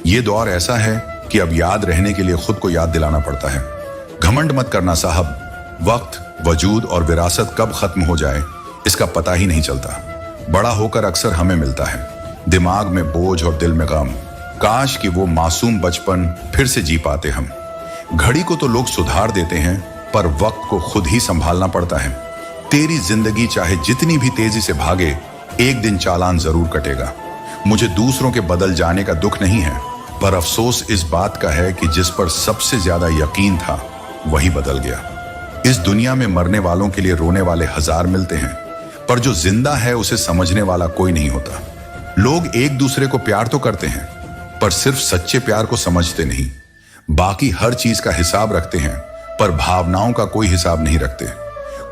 ये दौर ऐसा है कि अब याद रहने के लिए खुद को याद दिलाना पड़ता है। घमंड मत करना साहब, वक्त, वजूद और विरासत कब खत्म हो जाए इसका पता ही नहीं चलता। बड़ा होकर अक्सर हमें मिलता है, दिमाग में बोझ और दिल में गम। काश कि वो मासूम बचपन फिर से जी पाते हम। घड़ी को तो लोग सुधार देते हैं, पर वक्त को खुद ही संभालना पड़ता है। तेरी जिंदगी चाहे जितनी भी तेजी से भागे, एक दिन चालान जरूर कटेगा। मुझे दूसरों के बदल जाने का दुख नहीं है, पर अफसोस इस बात का है कि जिस पर सबसे ज्यादा यकीन था वही बदल गया। इस दुनिया में मरने वालों के लिए रोने वाले हजार मिलते हैं, पर जो जिंदा है उसे समझने वाला कोई नहीं होता। लोग एक दूसरे को प्यार तो करते हैं, पर सिर्फ सच्चे प्यार को समझते नहीं। बाकी हर चीज का हिसाब रखते हैं, पर भावनाओं का कोई हिसाब नहीं रखते।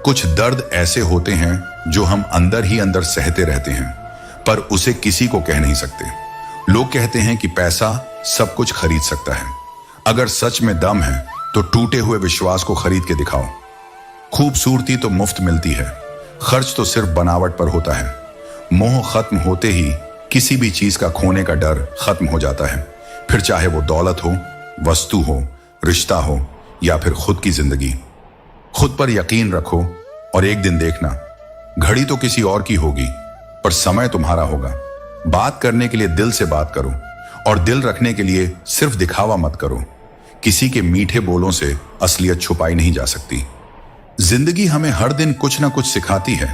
कुछ दर्द ऐसे होते हैं जो हम अंदर ही अंदर सहते रहते हैं, पर उसे किसी को कह नहीं सकते। लोग कहते हैं कि पैसा सब कुछ खरीद सकता है। अगर सच में दम है तो टूटे हुए विश्वास को खरीद के दिखाओ। खूबसूरती तो मुफ्त मिलती है, खर्च तो सिर्फ बनावट पर होता है। मोह खत्म होते ही किसी भी चीज का खोने का डर खत्म हो जाता है, फिर चाहे वो दौलत हो, वस्तु हो, रिश्ता हो या फिर खुद की जिंदगी। खुद पर यकीन रखो और एक दिन देखना, घड़ी तो किसी और की होगी पर समय तुम्हारा होगा। बात करने के लिए दिल से बात करो और दिल रखने के लिए सिर्फ दिखावा मत करो। किसी के मीठे बोलों से असलियत छुपाई नहीं जा सकती। जिंदगी हमें हर दिन कुछ ना कुछ सिखाती है,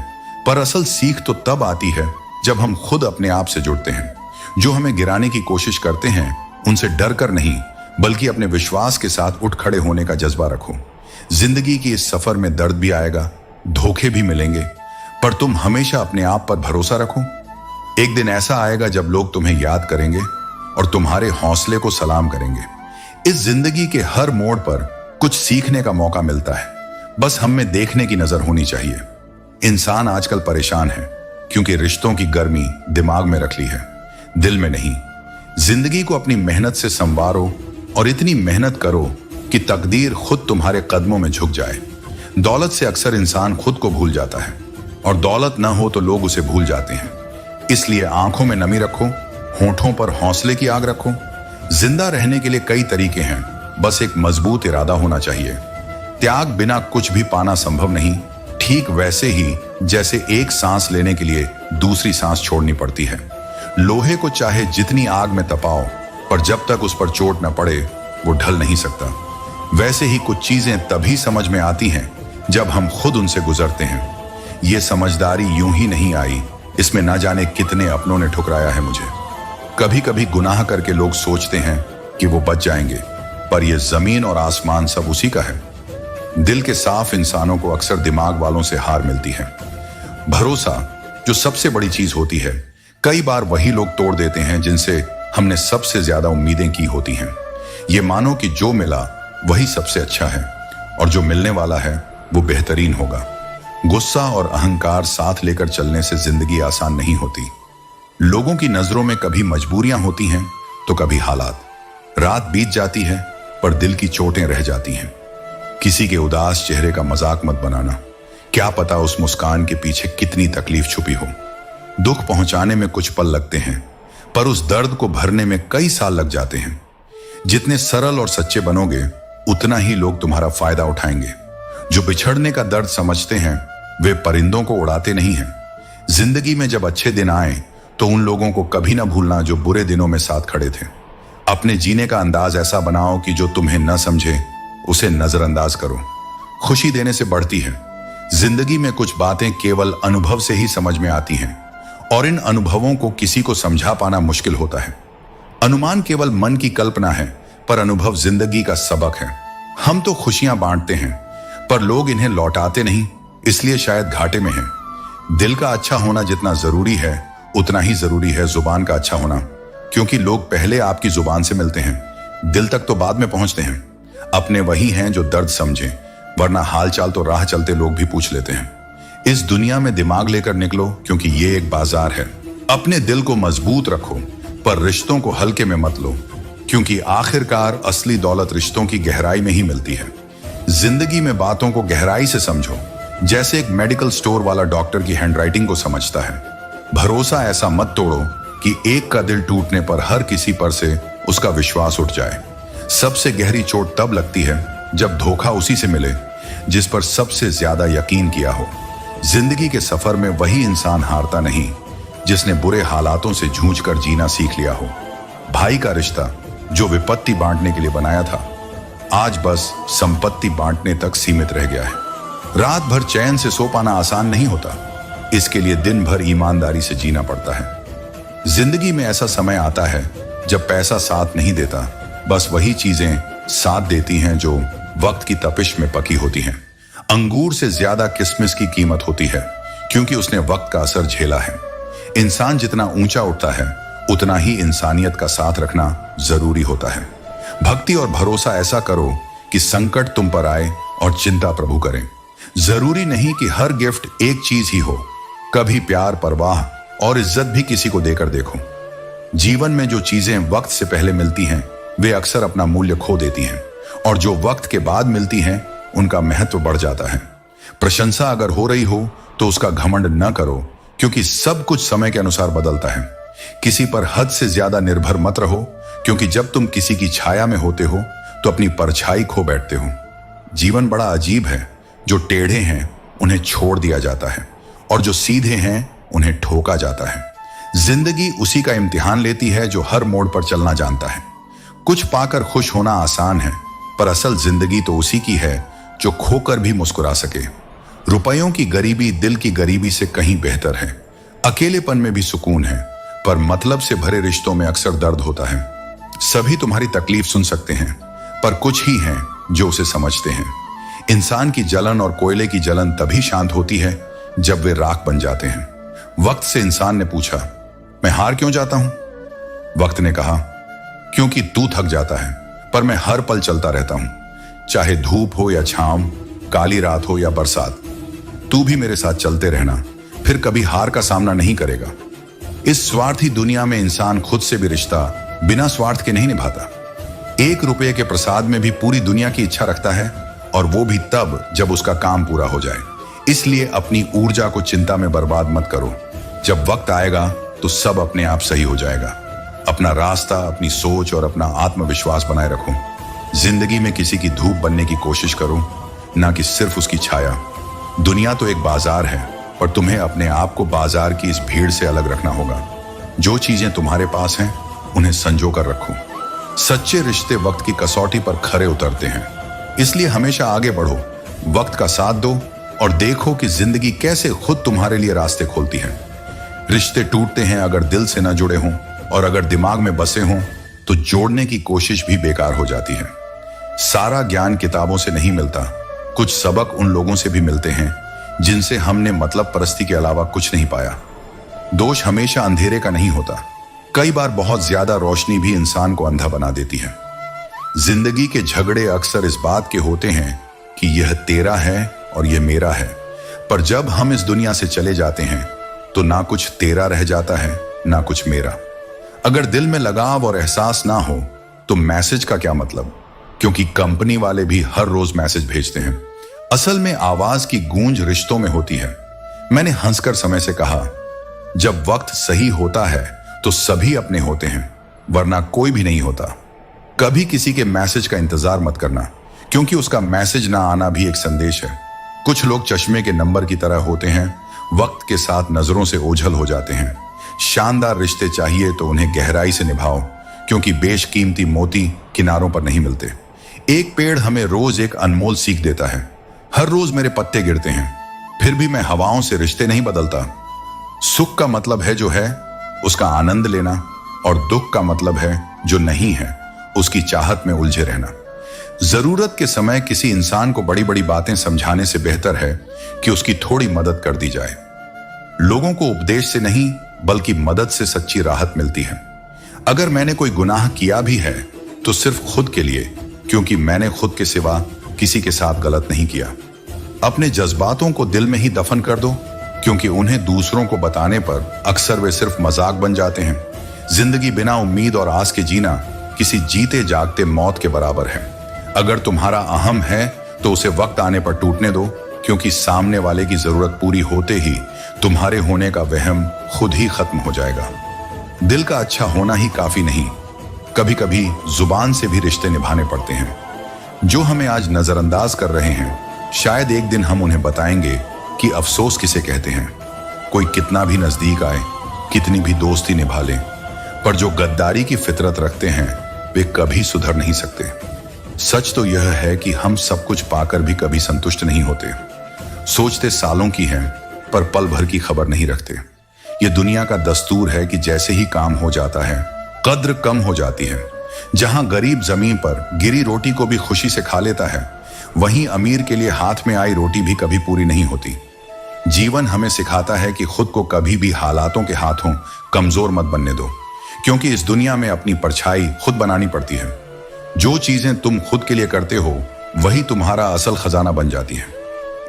पर असल सीख तो तब आती है जब हम खुद अपने आप से जुड़ते हैं। जो हमें गिराने की कोशिश करते हैं उनसे डर कर नहीं, बल्कि अपने विश्वास के साथ उठ खड़े होने का जज्बा रखो। जिंदगी की इस सफर में दर्द भी आएगा, धोखे भी मिलेंगे, पर तुम हमेशा अपने आप पर भरोसा रखो। एक दिन ऐसा आएगा जब लोग तुम्हें याद करेंगे और तुम्हारे हौसले को सलाम करेंगे। इस जिंदगी के हर मोड़ पर कुछ सीखने का मौका मिलता है, बस हम में देखने की नजर होनी चाहिए। इंसान आजकल परेशान है क्योंकि रिश्तों की गर्मी दिमाग में रख ली है, दिल में नहीं। जिंदगी को अपनी मेहनत से संवारो और इतनी मेहनत करो कि तकदीर खुद तुम्हारे कदमों में झुक जाए। दौलत से अक्सर इंसान खुद को भूल जाता है, और दौलत ना हो तो लोग उसे भूल जाते हैं। इसलिए आंखों में नमी रखो, होठों पर हौसले की आग रखो। जिंदा रहने के लिए कई तरीके हैं, बस एक मजबूत इरादा होना चाहिए। त्याग बिना कुछ भी पाना संभव नहीं, ठीक वैसे ही जैसे एक सांस लेने के लिए दूसरी सांस छोड़नी पड़ती है। लोहे को चाहे जितनी आग में तपाओ, पर जब तक उस पर चोट न पड़े वो ढल नहीं सकता। वैसे ही कुछ चीजें तभी समझ में आती हैं जब हम खुद उनसे गुजरते हैं। ये समझदारी यूं ही नहीं आई, इसमें ना जाने कितने अपनों ने ठुकराया है मुझे। कभी कभी गुनाह करके लोग सोचते हैं कि वो बच जाएंगे, पर यह जमीन और आसमान सब उसी का है। दिल के साफ इंसानों को अक्सर दिमाग वालों से हार मिलती है। भरोसा जो सबसे बड़ी चीज होती है, कई बार वही लोग तोड़ देते हैं जिनसे हमने सबसे ज्यादा उम्मीदें की होती हैं। ये मानो कि जो मिला वही सबसे अच्छा है, और जो मिलने वाला है वो बेहतरीन होगा। गुस्सा और अहंकार साथ लेकर चलने से जिंदगी आसान नहीं होती। लोगों की नजरों में कभी मजबूरियां होती हैं तो कभी हालात। रात बीत जाती है पर दिल की चोटें रह जाती हैं। किसी के उदास चेहरे का मजाक मत बनाना, क्या पता उस मुस्कान के पीछे कितनी तकलीफ छुपी हो। दुख पहुंचाने में कुछ पल लगते हैं, पर उस दर्द को भरने में कई साल लग जाते हैं। जितने सरल और सच्चे बनोगे उतना ही लोग तुम्हारा फायदा उठाएंगे। जो बिछड़ने का दर्द समझते हैं वे परिंदों को उड़ाते नहीं हैं। जिंदगी में जब अच्छे दिन आए तो उन लोगों को कभी ना भूलना जो बुरे दिनों में साथ खड़े थे। अपने जीने का अंदाज ऐसा बनाओ कि जो तुम्हें न समझे उसे नजरअंदाज करो। खुशी देने से बढ़ती है। जिंदगी में कुछ बातें केवल अनुभव से ही समझ में आती हैं, और इन अनुभवों को किसी को समझा पाना मुश्किल होता है। अनुमान केवल मन की कल्पना है, पर अनुभव जिंदगी का सबक है। हम तो खुशियां बांटते हैं, पर लोग इन्हें लौटाते नहीं, इसलिए शायद घाटे में हैं। दिल का अच्छा होना जितना जरूरी है उतना ही जरूरी है जुबान का अच्छा होना, क्योंकि लोग पहले आपकी जुबान से मिलते हैं, दिल तक तो बाद में पहुंचते हैं। अपने वही हैं जो दर्द समझें, वरना हालचाल तो राह चलते लोग भी पूछ लेते हैं। इस दुनिया में दिमाग लेकर निकलो, क्योंकि ये एक बाजार है। अपने दिल को मजबूत रखो, पर रिश्तों को हल्के में मत लो, क्योंकि आखिरकार असली दौलत रिश्तों की गहराई में ही मिलती है। जिंदगी में बातों को गहराई से समझो, जैसे एक मेडिकल स्टोर वाला डॉक्टर की हैंडराइटिंग को समझता है। भरोसा ऐसा मत तोड़ो कि एक का दिल टूटने पर हर किसी पर से उसका विश्वास उठ जाए। सबसे गहरी चोट तब लगती है जब धोखा उसी से मिले जिस पर सबसे ज्यादा यकीन किया हो। जिंदगी के सफर में वही इंसान हारता नहीं जिसने बुरे हालातों से जूझकर जीना सीख लिया हो। भाई का रिश्ता जो विपत्ति बांटने के लिए बनाया था, आज बस संपत्ति बांटने तक सीमित रह गया है। रात भर चैन से सो पाना आसान नहीं होता, इसके लिए दिन भर ईमानदारी से जीना पड़ता है। जिंदगी में ऐसा समय आता है जब पैसा साथ नहीं देता, बस वही चीजें साथ देती हैं जो वक्त की तपिश में पकी होती हैं। अंगूर से ज्यादा किस्मिस की कीमत होती है क्योंकि उसने वक्त का असर झेला है। इंसान जितना ऊंचा उठता है उतना ही इंसानियत का साथ रखना जरूरी होता है। भक्ति और भरोसा ऐसा करो कि संकट तुम पर आए और चिंता प्रभु करें। जरूरी नहीं कि हर गिफ्ट एक चीज ही हो, कभी प्यार, परवाह और इज्जत भी किसी को देकर देखो। जीवन में जो चीजें वक्त से पहले मिलती हैं वे अक्सर अपना मूल्य खो देती हैं, और जो वक्त के बाद मिलती हैं उनका महत्व बढ़ जाता है। प्रशंसा अगर हो रही हो तो उसका घमंड न करो, क्योंकि सब कुछ समय के अनुसार बदलता है। किसी पर हद से ज्यादा निर्भर मत रहो, क्योंकि जब तुम किसी की छाया में होते हो तो अपनी परछाई खो बैठते हो। जीवन बड़ा अजीब है, जो टेढ़े हैं उन्हें छोड़ दिया जाता है और जो सीधे हैं उन्हें ठोका जाता है। जिंदगी उसी का इम्तिहान लेती है जो हर मोड़ पर चलना जानता है। कुछ पाकर खुश होना आसान है, पर असल जिंदगी तो उसी की है जो खोकर भी मुस्कुरा सके। रुपयों की गरीबी दिल की गरीबी से कहीं बेहतर है। अकेलेपन में भी सुकून है, पर मतलब से भरे रिश्तों में अक्सर दर्द होता है। सभी तुम्हारी तकलीफ सुन सकते हैं, पर कुछ ही हैं जो उसे समझते हैं। इंसान की जलन और कोयले की जलन तभी शांत होती है जब वे राख बन जाते हैं। वक्त से इंसान ने पूछा, मैं हार क्यों जाता हूं? वक्त ने कहा, क्योंकि तू थक जाता है, पर मैं हर पल चलता रहता हूं। चाहे धूप हो या छांव, काली रात हो या बरसात, तू भी मेरे साथ चलते रहना, फिर कभी हार का सामना नहीं करेगा। इस स्वार्थी दुनिया में इंसान खुद से भी रिश्ता बिना स्वार्थ के नहीं निभाता। 1 रुपये के प्रसाद में भी पूरी दुनिया की इच्छा रखता है, और वो भी तब जब उसका काम पूरा हो जाए। इसलिए अपनी ऊर्जा को चिंता में बर्बाद मत करो। जब वक्त आएगा तो सब अपने आप सही हो जाएगा। अपना रास्ता, अपनी सोच और अपना आत्मविश्वास बनाए रखो। जिंदगी में किसी की धूप बनने की कोशिश करो, ना कि सिर्फ उसकी छाया। दुनिया तो एक बाजार है, पर तुम्हें अपने आप को बाजार की इस भीड़ से अलग रखना होगा। जो चीजें तुम्हारे पास हैं उन्हें संजो कर रखो। सच्चे रिश्ते वक्त की कसौटी पर खरे उतरते हैं, इसलिए हमेशा आगे बढ़ो, वक्त का साथ दो और देखो कि जिंदगी कैसे खुद तुम्हारे लिए रास्ते खोलती है। रिश्ते टूटते हैं अगर दिल से न जुड़े हों, और अगर दिमाग में बसे हों तो जोड़ने की कोशिश भी बेकार हो जाती है। सारा ज्ञान किताबों से नहीं मिलता, कुछ सबक उन लोगों से भी मिलते हैं जिनसे हमने मतलब परस्ती के अलावा कुछ नहीं पाया। दोष हमेशा अंधेरे का नहीं होता, कई बार बहुत ज्यादा रोशनी भी इंसान को अंधा बना देती है। जिंदगी के झगड़े अक्सर इस बात के होते हैं कि यह तेरा है और यह मेरा है, पर जब हम इस दुनिया से चले जाते हैं तो ना कुछ तेरा रह जाता है ना कुछ मेरा। अगर दिल में लगाव और एहसास ना हो तो मैसेज का क्या मतलब, क्योंकि कंपनी वाले भी हर रोज मैसेज भेजते हैं। असल में आवाज की गूंज रिश्तों में होती है। मैंने हंसकर समय से कहा, जब वक्त सही होता है तो सभी अपने होते हैं, वरना कोई भी नहीं होता। कभी किसी के मैसेज का इंतजार मत करना, क्योंकि उसका मैसेज ना आना भी एक संदेश है। कुछ लोग चश्मे के नंबर की तरह होते हैं, वक्त के साथ नजरों से ओझल हो जाते हैं। शानदार रिश्ते चाहिए तो उन्हें गहराई से निभाओ, क्योंकि बेशकीमती मोती किनारों पर नहीं मिलते। एक पेड़ हमें रोज एक अनमोल सीख देता है। हर रोज मेरे पत्ते गिरते हैं, फिर भी मैं हवाओं से रिश्ते नहीं बदलता। सुख का मतलब है जो है उसका आनंद लेना, और दुख का मतलब है जो नहीं है उसकी चाहत में उलझे रहना। जरूरत के समय किसी इंसान को बड़ी बड़ी बातें समझाने से बेहतर है कि उसकी थोड़ी मदद कर दी जाए। लोगों को उपदेश से नहीं बल्कि मदद से सच्ची राहत मिलती है। अगर मैंने कोई गुनाह किया भी है तो सिर्फ खुद के लिए, क्योंकि मैंने खुद के सिवा किसी के साथ गलत नहीं किया। अपने जज्बातों को दिल में ही दफन कर दो, क्योंकि उन्हें दूसरों को बताने पर अक्सर वे सिर्फ मजाक बन जाते हैं। जिंदगी बिना उम्मीद और आस के जीना किसी जीते जागते मौत के बराबर है। अगर तुम्हारा अहम है तो उसे वक्त आने पर टूटने दो, क्योंकि सामने वाले की जरूरत पूरी होते ही तुम्हारे होने का वहम खुद ही खत्म हो जाएगा। दिल का अच्छा होना ही काफी नहीं, कभी कभी जुबान से भी रिश्ते निभाने पड़ते हैं। जो हमें आज नजरअंदाज कर रहे हैं, शायद एक दिन हम उन्हें बताएंगे कि अफसोस किसे कहते हैं। कोई कितना भी नजदीक आए, कितनी भी दोस्ती निभा ले, पर जो गद्दारी की फितरत रखते हैं वे कभी सुधर नहीं सकते। सच तो यह है कि हम सब कुछ पाकर भी कभी संतुष्ट नहीं होते। सोचते सालों की हैं, पर पल भर की खबर नहीं रखते। ये दुनिया का दस्तूर है कि जैसे ही काम हो जाता है, कद्र कम हो जाती है। जहां गरीब जमीन पर गिरी रोटी को भी खुशी से खा लेता है, वहीं अमीर के लिए हाथ में आई रोटी भी कभी पूरी नहीं होती। जीवन हमें सिखाता है कि खुद को कभी भी हालातों के हाथों कमजोर मत बनने दो, क्योंकि इस दुनिया में अपनी परछाई खुद बनानी पड़ती है। जो चीजें तुम खुद के लिए करते हो, वही तुम्हारा असल खजाना बन जाती है।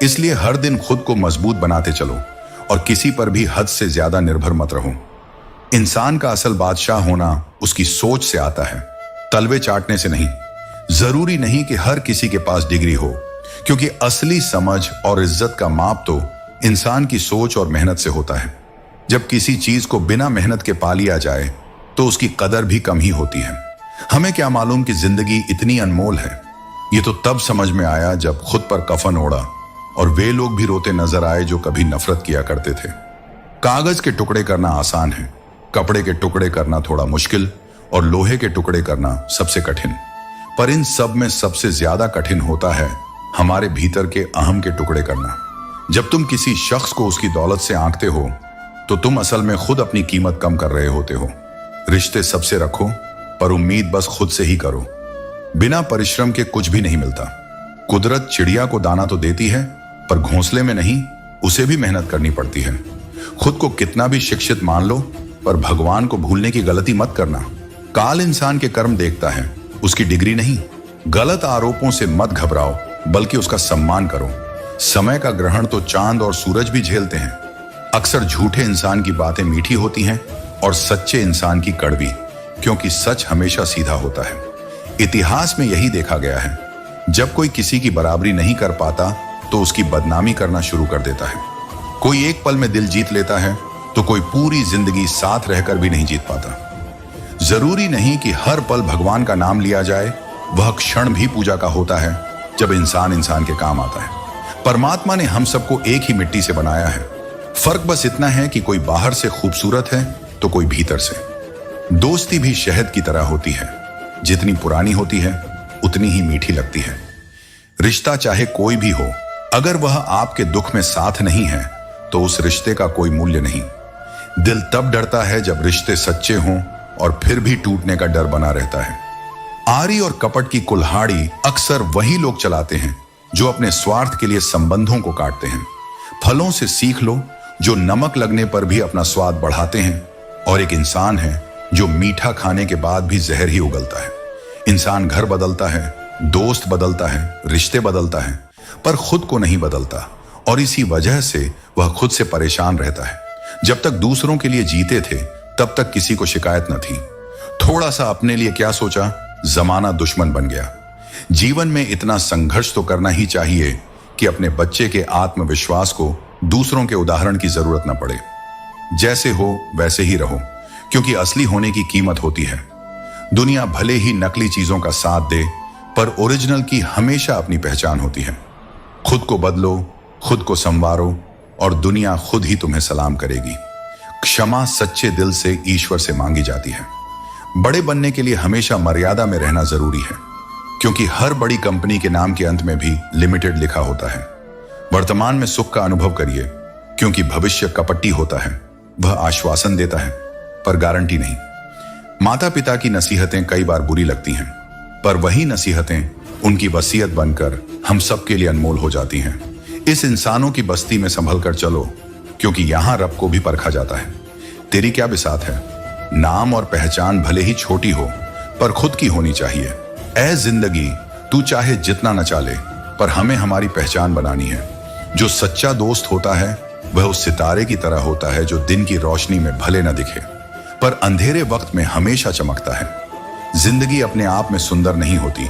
इसलिए हर दिन खुद को मजबूत बनाते चलो और किसी पर भी हद से ज्यादा निर्भर मत रहो। इंसान का असल बादशाह होना उसकी सोच से आता है, तलवे चाटने से नहीं। जरूरी नहीं कि हर किसी के पास डिग्री हो, क्योंकि असली समझ और इज्जत का माप तो इंसान की सोच और मेहनत से होता है। जब किसी चीज को बिना मेहनत के पा लिया जाए तो उसकी कदर भी कम ही होती है। हमें क्या मालूम कि जिंदगी इतनी अनमोल है। ये तो तब समझ में आया जब खुद पर कफन ओढ़ा और वे लोग भी रोते नजर आए जो कभी नफरत किया करते थे। कागज के टुकड़े करना आसान है, कपड़े के टुकड़े करना थोड़ा मुश्किल और लोहे के टुकड़े करना सबसे कठिन। पर इन सब में सबसे ज्यादा कठिन होता है हमारे भीतर के अहम के टुकड़े करना। जब तुम किसी शख्स को उसकी दौलत से आंकते हो तो तुम असल में खुद अपनी कीमत कम कर रहे होते हो। रिश्ते सबसे रखो, पर उम्मीद बस खुद से ही करो। बिना परिश्रम के कुछ भी नहीं मिलता। कुदरत चिड़िया को दाना तो देती है, पर घोंसले में नहीं, उसे भी मेहनत करनी पड़ती है। खुद को कितना भी शिक्षित मान लो, पर भगवान को भूलने की गलती मत करना। काल इंसान के कर्म देखता है, उसकी डिग्री नहीं। गलत आरोपों से मत घबराओ, बल्कि उसका सम्मान करो। समय का ग्रहण तो चांद और सूरज भी झेलते हैं। अक्सर झूठे इंसान की बातें मीठी होती हैं और सच्चे इंसान की कड़वी, क्योंकि सच हमेशा सीधा होता है। इतिहास में यही देखा गया है, जब कोई किसी की बराबरी नहीं कर पाता तो उसकी बदनामी करना शुरू कर देता है। कोई एक पल में दिल जीत लेता है तो कोई पूरी जिंदगी साथ रहकर भी नहीं जीत पाता। जरूरी नहीं कि हर पल भगवान का नाम लिया जाए, वह क्षण भी पूजा का होता है जब इंसान इंसान के काम आता है। परमात्मा ने हम सबको एक ही मिट्टी से बनाया है। फर्क बस इतना है कि कोई बाहर से खूबसूरत है तो कोई भीतर से। दोस्ती भी शहद की तरह होती है, जितनी पुरानी होती है उतनी ही मीठी लगती है। रिश्ता चाहे कोई भी हो, अगर वह आपके दुख में साथ नहीं है तो उस रिश्ते का कोई मूल्य नहीं। दिल तब डरता है जब रिश्ते सच्चे हों और फिर भी टूटने का डर बना रहता है। आरी और कपट की कुल्हाड़ी अक्सर वही लोग चलाते हैं जो अपने स्वार्थ के लिए संबंधों को काटते हैं। फलों से सीख लो जो नमक लगने पर भी अपना स्वाद बढ़ाते हैं, और एक इंसान है जो मीठा खाने के बाद भी जहर ही उगलता है। इंसान घर बदलता है, दोस्त बदलता है, रिश्ते बदलता है, पर खुद को नहीं बदलता, और इसी वजह से वह खुद से परेशान रहता है। जब तक दूसरों के लिए जीते थे तब तक किसी को शिकायत न थी। थोड़ा सा अपने लिए क्या सोचा, जमाना दुश्मन बन गया। जीवन में इतना संघर्ष तो करना ही चाहिए कि अपने बच्चे के आत्मविश्वास को दूसरों के उदाहरण की जरूरत न पड़े। जैसे हो वैसे ही रहो, क्योंकि असली होने की कीमत होती है। दुनिया भले ही नकली चीजों का साथ दे, पर ओरिजिनल की हमेशा अपनी पहचान होती है। खुद को बदलो, खुद को संवारो, और दुनिया खुद ही तुम्हें सलाम करेगी। क्षमा सच्चे दिल से ईश्वर से मांगी जाती है। बड़े बनने के लिए हमेशा मर्यादा में रहना जरूरी है, क्योंकि हर बड़ी कंपनी के नाम के अंत में भी लिमिटेड लिखा होता है। वर्तमान में सुख का अनुभव करिए, क्योंकि भविष्य कपटी होता है। वह आश्वासन देता है, पर गारंटी नहीं। माता पिता की नसीहतें कई बार बुरी लगती हैं, पर वही नसीहतें उनकी वसीयत बनकर हम सबके लिए अनमोल हो जाती हैं। इस इंसानों की बस्ती में संभल कर चलो, क्योंकि यहां रब को भी परखा जाता है। तेरी क्या बिसात है? नाम और पहचान भले ही छोटी हो, पर खुद की होनी चाहिए। ऐ जिंदगी, तू चाहे जितना न चाले, पर हमें हमारी पहचान बनानी है। जो सच्चा दोस्त होता है वह उस सितारे की तरह होता है जो दिन की रोशनी में भले न दिखे, पर अंधेरे वक्त में हमेशा चमकता है। जिंदगी अपने आप में सुंदर नहीं होती,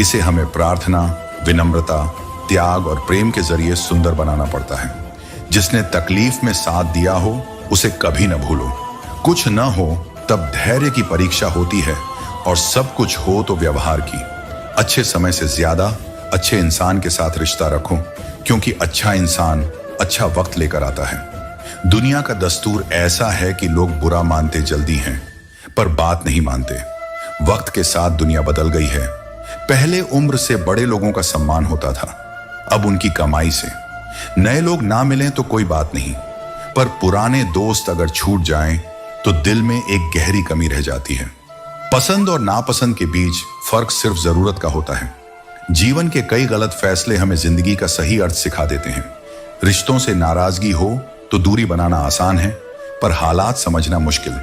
इसे हमें प्रार्थना, विनम्रता, त्याग और प्रेम के जरिए सुंदर बनाना पड़ता है। जिसने तकलीफ में साथ दिया हो उसे कभी न भूलो। कुछ न हो तब धैर्य की परीक्षा होती है, और सब कुछ हो तो व्यवहार की। अच्छे समय से ज्यादा अच्छे इंसान के साथ रिश्ता रखो, क्योंकि अच्छा इंसान अच्छा वक्त लेकर आता है। दुनिया का दस्तूर ऐसा है कि लोग बुरा मानते जल्दी हैं, पर बात नहीं मानते। वक्त के साथ दुनिया बदल गई है। पहले उम्र से बड़े लोगों का सम्मान होता था, अब उनकी कमाई से। नए लोग ना मिलें तो कोई बात नहीं, पर पुराने दोस्त अगर छूट जाएं तो दिल में एक गहरी कमी रह जाती है। पसंद और नापसंद के बीच फर्क सिर्फ जरूरत का होता है। जीवन के कई गलत फैसले हमें जिंदगी का सही अर्थ सिखा देते हैं। रिश्तों से नाराजगी हो तो दूरी बनाना आसान है, पर हालात समझना मुश्किल।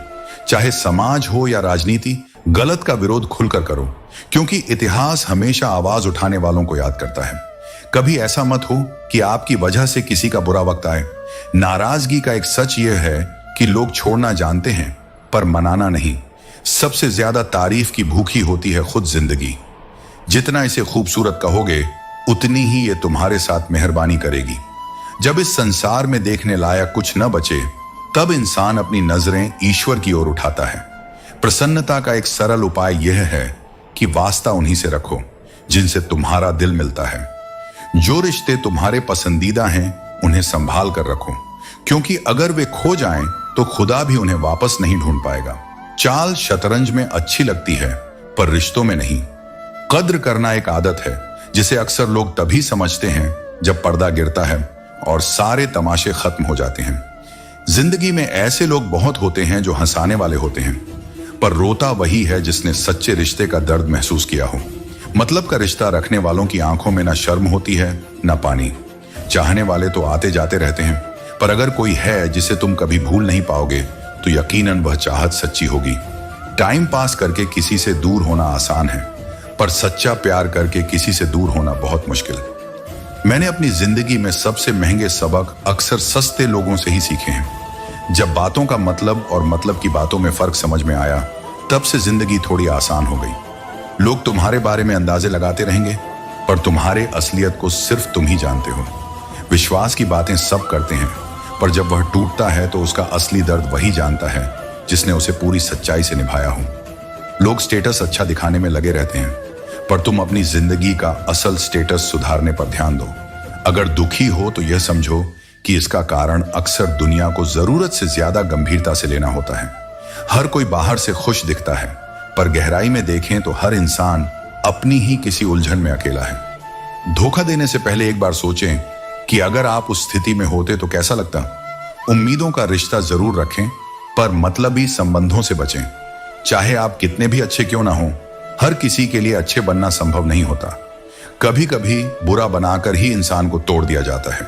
चाहे समाज हो या राजनीति, गलत का विरोध खुलकर करो, क्योंकि इतिहास हमेशा आवाज उठाने वालों को याद करता है। कभी ऐसा मत हो कि आपकी वजह से किसी का बुरा वक्त आए। नाराजगी का एक सच यह है कि लोग छोड़ना जानते हैं, पर मनाना नहीं। सबसे ज्यादा तारीफ की भूखी होती है खुद जिंदगी। जितना इसे खूबसूरत कहोगे, उतनी ही ये तुम्हारे साथ मेहरबानी करेगी। जब इस संसार में देखने लायक कुछ न बचे, तब इंसान अपनी नजरें ईश्वर की ओर उठाता है। प्रसन्नता का एक सरल उपाय यह है कि वास्ता उन्हीं से रखो जिनसे तुम्हारा दिल मिलता है। जो रिश्ते तुम्हारे पसंदीदा हैं, उन्हें संभाल कर रखो, क्योंकि अगर वे खो जाएं तो खुदा भी उन्हें वापस नहीं ढूंढ पाएगा। चाल शतरंज में अच्छी लगती है, पर रिश्तों में नहीं। कद्र करना एक आदत है जिसे अक्सर लोग तभी समझते हैं जब पर्दा गिरता है और सारे तमाशे खत्म हो जाते हैं। जिंदगी में ऐसे लोग बहुत होते हैं जो हंसाने वाले होते हैं, पर रोता वही है जिसने सच्चे रिश्ते का दर्द महसूस किया हो। मतलब का रिश्ता रखने वालों की आंखों में ना शर्म होती है ना पानी। चाहने वाले तो आते जाते रहते हैं, पर अगर कोई है जिसे तुम कभी भूल नहीं पाओगे, तो यकीनन वह चाहत सच्ची होगी। टाइम पास करके किसी से दूर होना आसान है, पर सच्चा प्यार करके किसी से दूर होना बहुत मुश्किल। मैंने अपनी जिंदगी में सबसे महंगे सबक अक्सर सस्ते लोगों से ही सीखे हैं। जब बातों का मतलब और मतलब की बातों में फर्क समझ में आया, तब से जिंदगी थोड़ी आसान हो गई। लोग तुम्हारे बारे में अंदाजे लगाते रहेंगे, पर तुम्हारे असलियत को सिर्फ तुम ही जानते हो। विश्वास की बातें सब करते हैं, पर जब वह टूटता है तो उसका असली दर्द वही जानता है जिसने उसे पूरी सच्चाई से निभाया हो। लोग स्टेटस अच्छा दिखाने में लगे रहते हैं, पर तुम अपनी जिंदगी का असल स्टेटस सुधारने पर ध्यान दो। अगर दुखी हो तो यह समझो कि इसका कारण अक्सर दुनिया को जरूरत से ज्यादा गंभीरता से लेना होता है। हर कोई बाहर से खुश दिखता है, पर गहराई में देखें तो हर इंसान अपनी ही किसी उलझन में अकेला है। धोखा देने से पहले एक बार सोचें कि अगर आप उस स्थिति में होते तो कैसा लगता। उम्मीदों का रिश्ता जरूर रखें, पर मतलबी संबंधों से बचें। चाहे आप कितने भी अच्छे क्यों ना हो, हर किसी के लिए अच्छे बनना संभव नहीं होता। कभी कभी बुरा बनाकर ही इंसान को तोड़ दिया जाता है।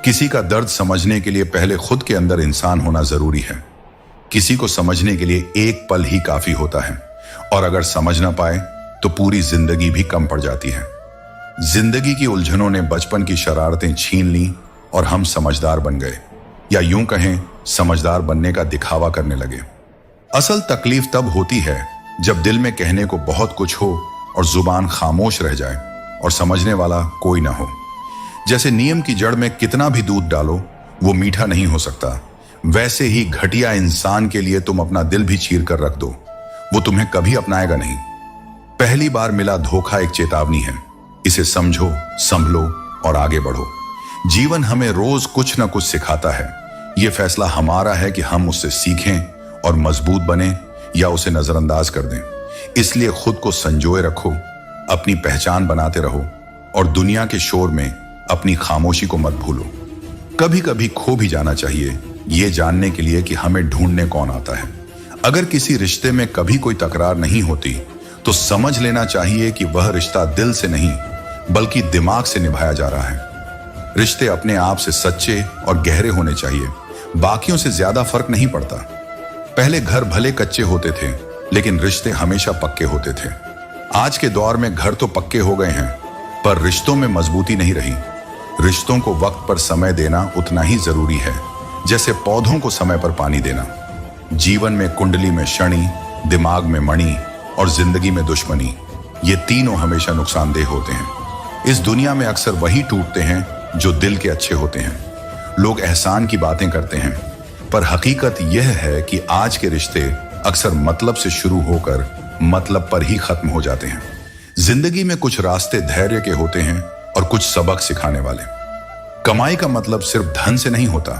किसी का दर्द समझने के लिए पहले खुद के अंदर इंसान होना जरूरी है। किसी को समझने के लिए एक पल ही काफी होता है, और अगर समझ ना पाए तो पूरी जिंदगी भी कम पड़ जाती है। जिंदगी की उलझनों ने बचपन की शरारतें छीन ली और हम समझदार बन गए, या यूं कहें समझदार बनने का दिखावा करने लगे। असल तकलीफ तब होती है जब दिल में कहने को बहुत कुछ हो और जुबान खामोश रह जाए और समझने वाला कोई ना हो। जैसे नीम की जड़ में कितना भी दूध डालो, वो मीठा नहीं हो सकता, वैसे ही घटिया इंसान के लिए तुम अपना दिल भी चीर कर रख दो, वो तुम्हें कभी अपनाएगा नहीं। पहली बार मिला धोखा एक चेतावनी है। इसे समझो, संभलो और आगे बढ़ो। जीवन हमें रोज कुछ ना कुछ सिखाता है। यह फैसला हमारा है कि हम उससे सीखें और मजबूत बने या उसे नजरअंदाज कर दें। इसलिए खुद को संजोए रखो, अपनी पहचान बनाते रहो और दुनिया के शोर में अपनी खामोशी को मत भूलो। कभी कभी खो भी जाना चाहिए, ये जानने के लिए कि हमें ढूंढने कौन आता है। अगर किसी रिश्ते में कभी कोई तकरार नहीं होती, तो समझ लेना चाहिए कि वह रिश्ता दिल से नहीं बल्कि दिमाग से निभाया जा रहा है। रिश्ते अपने आप से सच्चे और गहरे होने चाहिए, बाकियों से ज्यादा फर्क नहीं पड़ता। पहले घर भले कच्चे होते थे, लेकिन रिश्ते हमेशा पक्के होते थे। आज के दौर में घर तो पक्के हो गए हैं, पर रिश्तों में मजबूती नहीं रही। रिश्तों को वक्त पर समय देना उतना ही जरूरी है जैसे पौधों को समय पर पानी देना। जीवन में कुंडली में शनि, दिमाग में मणि और जिंदगी में दुश्मनी, ये तीनों हमेशा नुकसानदेह होते हैं। इस दुनिया में अक्सर वही टूटते हैं जो दिल के अच्छे होते हैं। लोग एहसान की बातें करते हैं, पर हकीकत यह है कि आज के रिश्ते अक्सर मतलब से शुरू होकर मतलब पर ही खत्म हो जाते हैं। जिंदगी में कुछ रास्ते धैर्य के होते हैं और कुछ सबक सिखाने वाले। कमाई का मतलब सिर्फ धन से नहीं होता।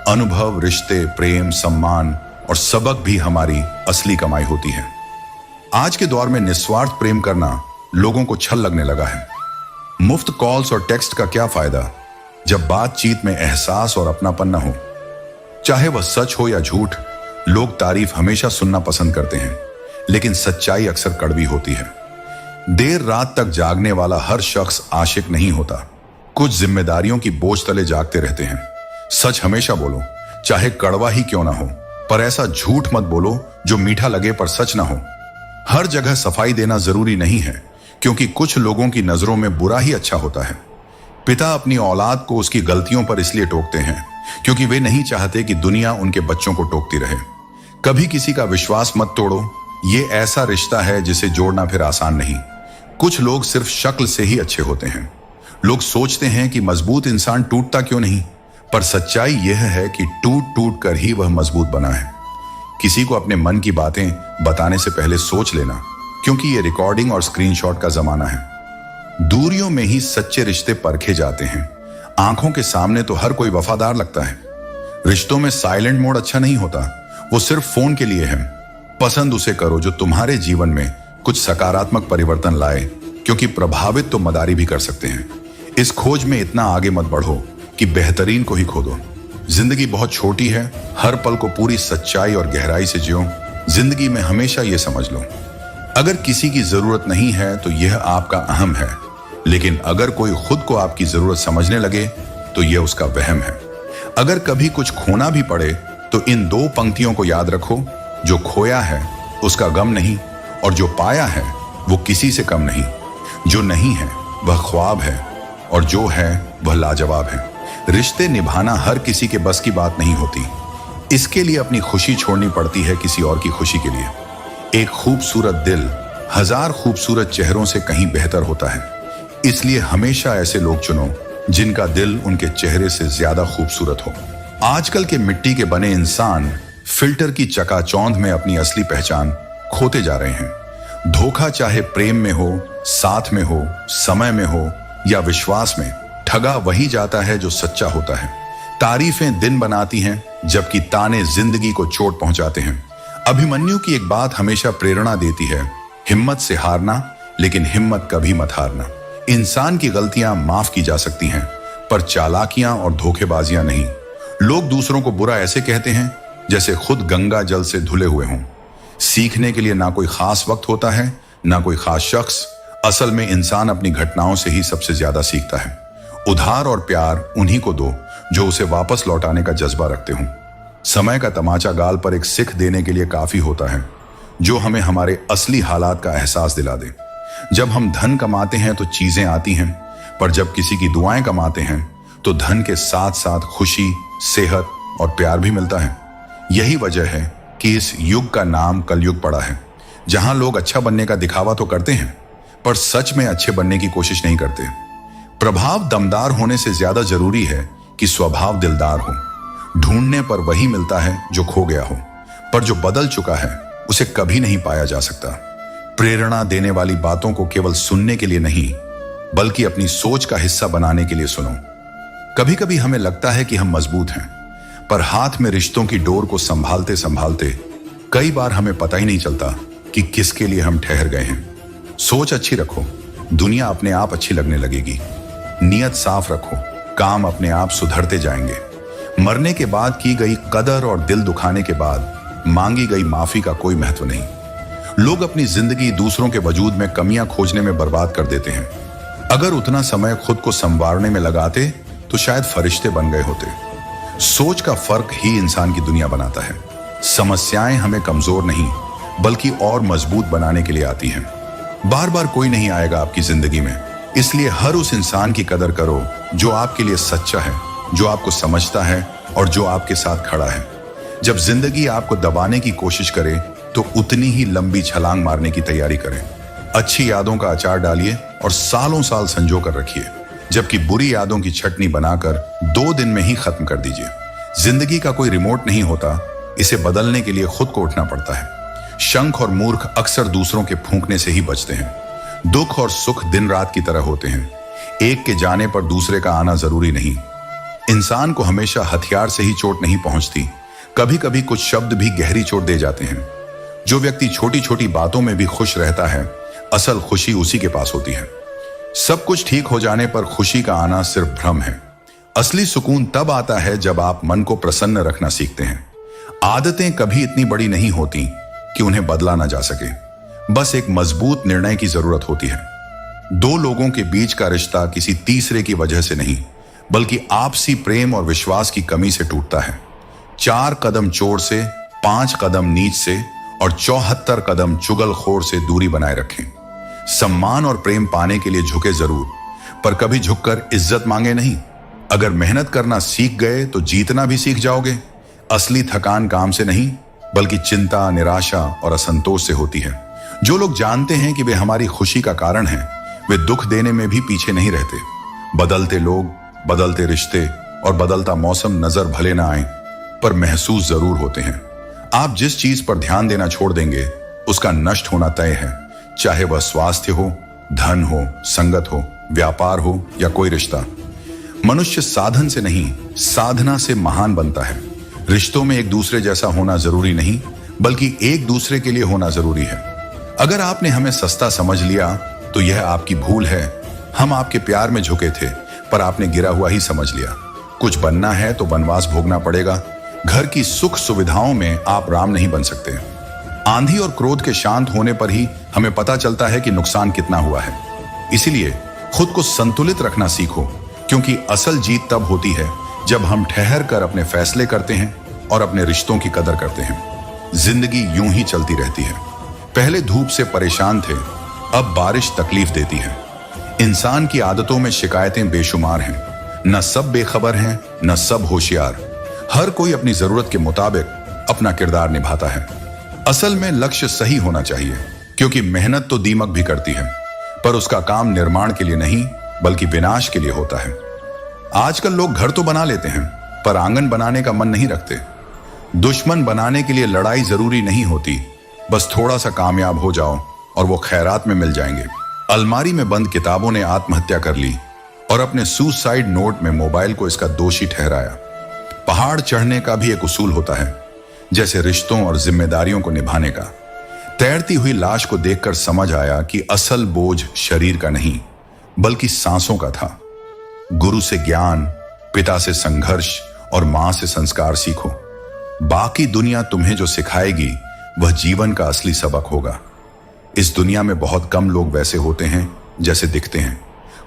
अनुभव, रिश्ते, प्रेम, सम्मान और सबक भी हमारी असली कमाई होती है। आज के दौर में निस्वार्थ प्रेम करना लोगों को छल लगने लगा है। मुफ्त कॉल्स और टेक्स्ट का क्या फायदा जब बातचीत में एहसास और अपनापन न हो। चाहे वह सच हो या झूठ, लोग तारीफ हमेशा सुनना पसंद करते हैं, लेकिन सच्चाई अक्सर कड़वी होती है। देर रात तक जागने वाला हर शख्स आशिक नहीं होता। कुछ जिम्मेदारियों की बोझ तले जागते रहते हैं। सच हमेशा बोलो, चाहे कड़वा ही क्यों ना हो, पर ऐसा झूठ मत बोलो जो मीठा लगे पर सच ना हो। हर जगह सफाई देना जरूरी नहीं है, क्योंकि कुछ लोगों की नजरों में बुरा ही अच्छा होता है। पिता अपनी औलाद को उसकी गलतियों पर इसलिए टोकते हैं क्योंकि वे नहीं चाहते कि दुनिया उनके बच्चों को टोकती रहे। कभी किसी का विश्वास मत तोड़ो, ये ऐसा रिश्ता है जिसे जोड़ना फिर आसान नहीं। कुछ लोग सिर्फ शक्ल से ही अच्छे होते हैं। लोग सोचते हैं कि मजबूत इंसान टूटता क्यों नहीं, पर सच्चाई यह है कि टूट टूट कर ही वह मजबूत बना है। किसी को अपने मन की बातें बताने से पहले सोच लेना, क्योंकि ये रिकॉर्डिंग और स्क्रीनशॉट का जमाना है। दूरियों में ही सच्चे रिश्ते परखे जाते हैं। आंखों के सामने तो हर कोई वफादार लगता है। रिश्तों में साइलेंट मोड अच्छा नहीं होता, वो सिर्फ फोन के लिए है। पसंद उसे करो जो तुम्हारे जीवन में कुछ सकारात्मक परिवर्तन लाए, क्योंकि प्रभावित तो मदारी भी कर सकते हैं। इस खोज में इतना आगे मत बढ़ो कि बेहतरीन को ही खो दो। जिंदगी बहुत छोटी है, हर पल को पूरी सच्चाई और गहराई से जियो। जिंदगी में हमेशा ये समझ लो, अगर किसी की जरूरत नहीं है तो यह आपका अहम है, लेकिन अगर कोई खुद को आपकी जरूरत समझने लगे तो यह उसका वहम है। अगर कभी कुछ खोना भी पड़े तो इन दो पंक्तियों को याद रखो, जो खोया है उसका गम नहीं, और जो पाया है वो किसी से कम नहीं। जो नहीं है वह ख्वाब है, और जो है वह लाजवाब है। रिश्ते निभाना हर किसी के बस की बात नहीं होती। इसके लिए अपनी खुशी छोड़नी पड़ती है किसी और की खुशी के लिए। एक खूबसूरत दिल हजार खूबसूरत चेहरों से कहीं बेहतर होता है। इसलिए हमेशा ऐसे लोग चुनो जिनका दिल उनके चेहरे से ज्यादा खूबसूरत हो। आजकल के मिट्टी के बने इंसान फिल्टर की चकाचौंध में अपनी असली पहचान खोते जा रहे हैं। धोखा चाहे प्रेम में हो, साथ में हो, समय में हो या विश्वास में, ठगा वही जाता है जो सच्चा होता है। तारीफें दिन बनाती हैं, जबकि ताने जिंदगी को चोट पहुंचाते हैं। अभिमन्यु की एक बात हमेशा प्रेरणा देती है, हिम्मत से हारना, लेकिन हिम्मत कभी मत हारना। इंसान की गलतियां माफ की जा सकती हैं, पर चालाकियां और धोखेबाजियां नहीं। लोग दूसरों को बुरा ऐसे कहते हैं जैसे खुद गंगा जल से धुले हुए हों। सीखने के लिए ना कोई खास वक्त होता है, ना कोई खास शख्स। असल में इंसान अपनी घटनाओं से ही सबसे ज्यादा सीखता है। उधार और प्यार उन्हीं को दो जो उसे वापस लौटाने का जज्बा रखते हों। समय का तमाचा गाल पर एक सिख देने के लिए काफी होता है, जो हमें हमारे असली हालात का एहसास दिला दे। जब हम धन कमाते हैं तो चीजें आती हैं, पर जब किसी की दुआएं कमाते हैं तो धन के साथ साथ खुशी, सेहत और प्यार भी मिलता है। यही वजह है कि इस युग का नाम कलयुग पड़ा है, जहां लोग अच्छा बनने का दिखावा तो करते हैं, पर सच में अच्छे बनने की कोशिश नहीं करते। प्रभाव दमदार होने से ज्यादा जरूरी है कि स्वभाव दिलदार हो। ढूंढने पर वही मिलता है जो खो गया हो, पर जो बदल चुका है उसे कभी नहीं पाया जा सकता। प्रेरणा देने वाली बातों को केवल सुनने के लिए नहीं, बल्कि अपनी सोच का हिस्सा बनाने के लिए सुनो। कभी कभी हमें लगता है कि हम मजबूत हैं, पर हाथ में रिश्तों की डोर को संभालते संभालते कई बार हमें पता ही नहीं चलता कि किसके लिए हम ठहर गए हैं। सोच अच्छी रखो, दुनिया अपने आप अच्छी लगने लगेगी। नियत साफ रखो, काम अपने आप सुधरते जाएंगे। मरने के बाद की गई कदर और दिल दुखाने के बाद मांगी गई माफी का कोई महत्व नहीं। लोग अपनी जिंदगी दूसरों के वजूद में कमियां खोजने में बर्बाद कर देते हैं। अगर उतना समय खुद को संवारने में लगाते तो शायद फरिश्ते बन गए होते। सोच का फर्क ही इंसान की दुनिया बनाता है। समस्याएं हमें कमजोर नहीं, बल्कि और मजबूत बनाने के लिए आती हैं। बार बार कोई नहीं आएगा आपकी जिंदगी में, इसलिए हर उस इंसान की कदर करो जो आपके लिए सच्चा है, जो आपको समझता है और जो आपके साथ खड़ा है। जब जिंदगी आपको दबाने की कोशिश करे तो उतनी ही लंबी छलांग मारने की तैयारी करें। अच्छी यादों का अचार डालिए और सालों साल संजो कर रखिए, जबकि बुरी यादों की छटनी बनाकर 2 दिन में ही खत्म कर दीजिए। जिंदगी का कोई रिमोट नहीं होता, इसे बदलने के लिए खुद को उठना पड़ता है। शंख और मूर्ख अक्सर दूसरों के फूंकने से ही बचते हैं। दुख और सुख दिन रात की तरह होते हैं, एक के जाने पर दूसरे का आना जरूरी नहीं। इंसान को हमेशा हथियार से ही चोट नहीं पहुंचती, कभी कभी कुछ शब्द भी गहरी चोट दे जाते हैं। जो व्यक्ति छोटी छोटी बातों में भी खुश रहता है, असल खुशी उसी के पास होती है। सब कुछ ठीक हो जाने पर खुशी का आना सिर्फ भ्रम है। असली सुकून तब आता है जब आप मन को प्रसन्न रखना सीखते हैं। आदतें कभी इतनी बड़ी नहीं होती कि उन्हें बदला ना जा सके, बस एक मजबूत निर्णय की जरूरत होती है। दो लोगों के बीच का रिश्ता किसी तीसरे की वजह से नहीं, बल्कि आपसी प्रेम और विश्वास की कमी से टूटता है। 4 कदम चोर से, 5 कदम नीच से और 74 कदम चुगलखोर से दूरी बनाए रखें। सम्मान और प्रेम पाने के लिए झुके जरूर, पर कभी झुककर इज्जत मांगे नहीं। अगर मेहनत करना सीख गए तो जीतना भी सीख जाओगे। असली थकान काम से नहीं, बल्कि चिंता, निराशा और असंतोष से होती है। जो लोग जानते हैं कि वे हमारी खुशी का कारण हैं, वे दुख देने में भी पीछे नहीं रहते। बदलते लोग, बदलते रिश्ते और बदलता मौसम नजर भले ना आए, पर महसूस जरूर होते हैं। आप जिस चीज पर ध्यान देना छोड़ देंगे, उसका नष्ट होना तय है। चाहे वह स्वास्थ्य हो, धन हो, संगत हो, व्यापार हो या कोई रिश्ता। मनुष्य साधन से नहीं, साधना से महान बनता है। रिश्तों में एक दूसरे जैसा होना जरूरी नहीं, बल्कि एक दूसरे के लिए होना जरूरी है। अगर आपने हमें सस्ता समझ लिया तो यह आपकी भूल है। हम आपके प्यार में झुके थे, पर आपने गिरा हुआ ही समझ लिया। कुछ बनना है तो वनवास भोगना पड़ेगा। घर की सुख सुविधाओं में आप राम नहीं बन सकते। आंधी और क्रोध के शांत होने पर ही हमें पता चलता है कि नुकसान कितना हुआ है। इसीलिए खुद को संतुलित रखना सीखो, क्योंकि असल जीत तब होती है जब हम ठहर कर अपने फैसले करते हैं और अपने रिश्तों की कदर करते हैं। जिंदगी यूं ही चलती रहती है। पहले धूप से परेशान थे, अब बारिश तकलीफ देती है। इंसान की आदतों में शिकायतें बेशुमार हैं। न सब बेखबर हैं, न सब होशियार। हर कोई अपनी जरूरत के मुताबिक अपना किरदार निभाता है। असल में लक्ष्य सही होना चाहिए, क्योंकि मेहनत तो दीमक भी करती है, पर उसका काम निर्माण के लिए नहीं, बल्कि विनाश के लिए होता है। आजकल लोग घर तो बना लेते हैं, पर आंगन बनाने का मन नहीं रखते। दुश्मन बनाने के लिए लड़ाई जरूरी नहीं होती, बस थोड़ा सा कामयाब हो जाओ और वो खैरात में मिल जाएंगे। अलमारी में बंद किताबों ने आत्महत्या कर ली और अपने सुसाइड नोट में मोबाइल को इसका दोषी ठहराया। पहाड़ चढ़ने का भी एक उसूल होता है, जैसे रिश्तों और जिम्मेदारियों को निभाने का। तैरती हुई लाश को देखकर समझ आया कि असल बोझ शरीर का नहीं, बल्कि सांसों का था। गुरु से ज्ञान, पिता से संघर्ष और मां से संस्कार सीखो। बाकी दुनिया तुम्हें जो सिखाएगी वह जीवन का असली सबक होगा। इस दुनिया में बहुत कम लोग वैसे होते हैं जैसे दिखते हैं।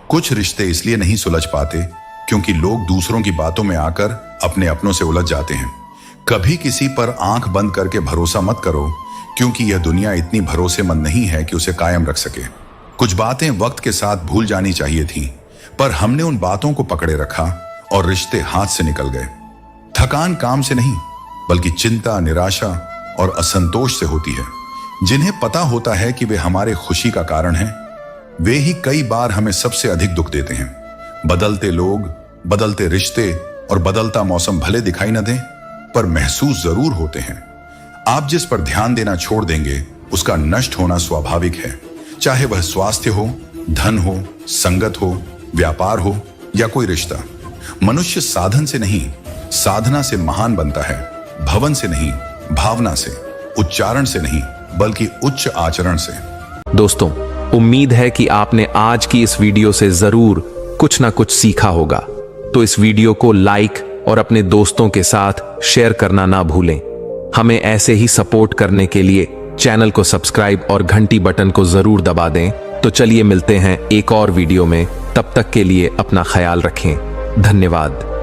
कुछ रिश्ते इसलिए नहीं सुलझ पाते क्योंकि लोग दूसरों की बातों में आकर अपने अपनों से उलझ जाते हैं। कभी किसी पर आंख बंद करके भरोसा मत करो, क्योंकि यह दुनिया इतनी भरोसेमंद नहीं है कि उसे कायम रख सके। कुछ बातें वक्त के साथ भूल जानी चाहिए थी, पर हमने उन बातों को पकड़े रखा और रिश्ते हाथ से निकल गए। थकान काम से नहीं, बल्कि चिंता, निराशा और असंतोष से होती है। जिन्हें पता होता है कि वे हमारे खुशी का कारण हैं, वे ही कई बार हमें सबसे अधिक दुख देते हैं। बदलते लोग, बदलते रिश्ते और बदलता मौसम भले दिखाई न दें, पर महसूस जरूर होते हैं। आप जिस पर ध्यान देना छोड़ देंगे, उसका नष्ट होना स्वाभाविक है। चाहे वह स्वास्थ्य हो, धन हो, संगत हो, व्यापार हो या कोई रिश्ता। मनुष्य साधन से नहीं, साधना से महान बनता है। भवन से नहीं, भावना से। उच्चारण से नहीं, बल्कि उच्च आचरण से। दोस्तों, उम्मीद है कि आपने आज की इस वीडियो से जरूर कुछ ना कुछ सीखा होगा। तो इस वीडियो को लाइक और अपने दोस्तों के साथ शेयर करना ना भूलें। हमें ऐसे ही सपोर्ट करने के लिए चैनल को सब्सक्राइब और घंटी बटन को जरूर दबा दें। तो चलिए मिलते हैं एक और वीडियो में। तब तक के लिए अपना ख्याल रखें। धन्यवाद।